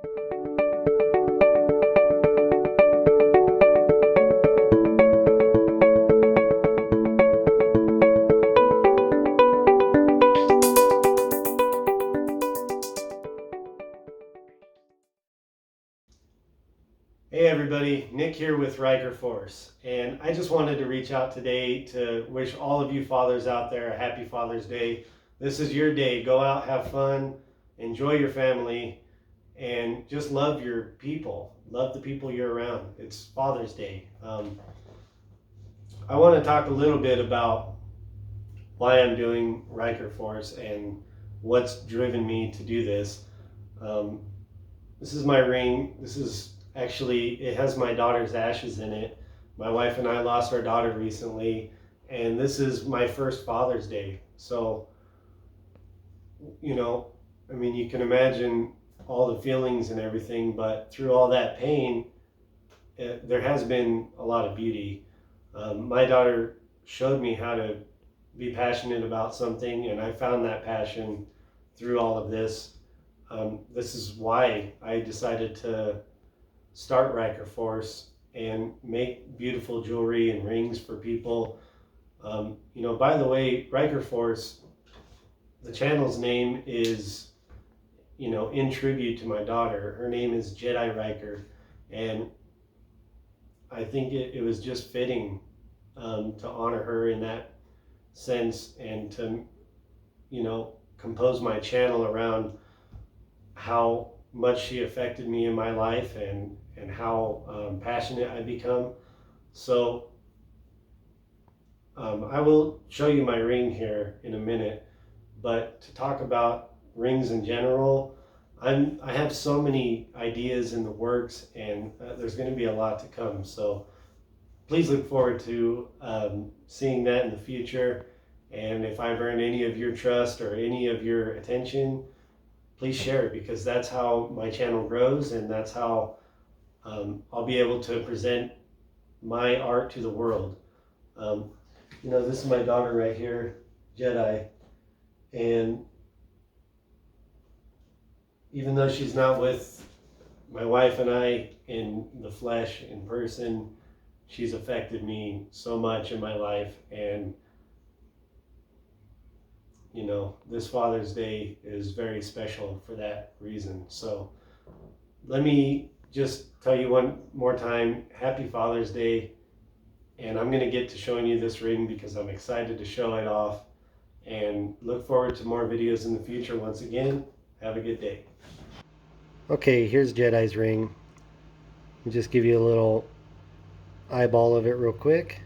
Hey everybody, Nick here with Riker Force, and I just wanted to reach out today to wish all of you fathers out there a happy Father's Day. This is your day. Go out, have fun, enjoy your family, and just love your people. Love the people you're around. It's Father's Day. I want to talk a little bit about why I'm doing Riker Force and what's driven me to do this. Um, this is my ring. This is actually, it has my daughter's ashes in it. My wife and I lost our daughter recently, and this is my first Father's Day. So, I mean, you can imagine all the feelings and everything, but through all that pain, there has been a lot of beauty. My daughter showed me how to be passionate about something, and I found that passion through all of this. This is why I decided to start Riker Force and make beautiful jewelry and rings for people. By the way, Riker Force, the channel's name is, in tribute to my daughter. Her name is Jedi Riker, and I think it was just fitting to honor her in that sense, and to, compose my channel around how much she affected me in my life, and how passionate I become. So I will show you my ring here in a minute, but to talk about rings in general, I have so many ideas in the works, and there's going to be a lot to come. So please look forward to seeing that in the future. And if I've earned any of your trust or any of your attention, please share it, because that's how my channel grows, and that's how I'll be able to present my art to the world. This is my daughter right here, Jedi, and even though she's not with my wife and I in the flesh, in person, she's affected me so much in my life. And this Father's Day is very special for that reason. So let me just tell you one more time, happy Father's Day. And I'm going to get to showing you this ring because I'm excited to show it off, and look forward to more videos in the future. Once again, have a good day. Okay, here's Jedi's ring. I'll just give you a little eyeball of it real quick.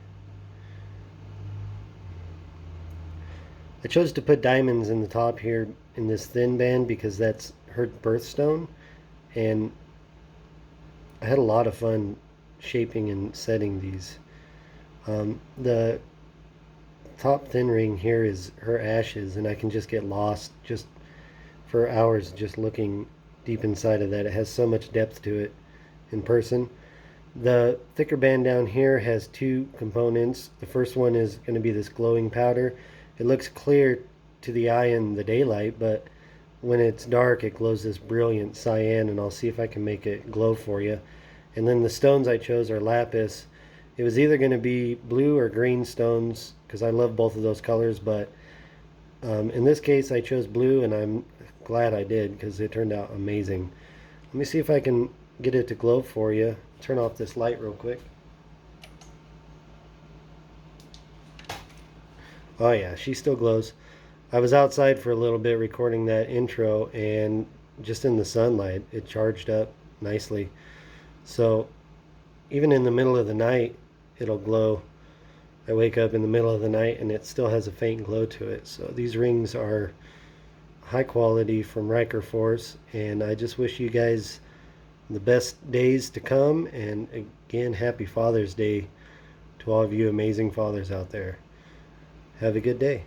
I chose to put diamonds in the top here in this thin band because that's her birthstone, and I had a lot of fun shaping and setting these. The top thin ring here is her ashes, and I can just get lost just for hours just looking deep inside of that. It has so much depth to it in person. The thicker band down here has two components. The first one is going to be this glowing powder. It looks clear to the eye in the daylight, but when it's dark it glows this brilliant cyan, and I'll see if I can make it glow for you. And then the stones I chose are lapis. It was either going to be blue or green stones because I love both of those colors, but in this case I chose blue, and I'm glad I did because it turned out amazing. Let me see if I can get it to glow for you. Turn off this light real quick. Oh yeah, she still glows. I was outside for a little bit recording that intro, and just in the sunlight it charged up nicely. So even in the middle of the night it'll glow. I wake up in the middle of the night and it still has a faint glow to it. So these rings are high quality from Riker Force, and I just wish you guys the best days to come, and again, happy Father's Day to all of you amazing fathers out there. Have a good day.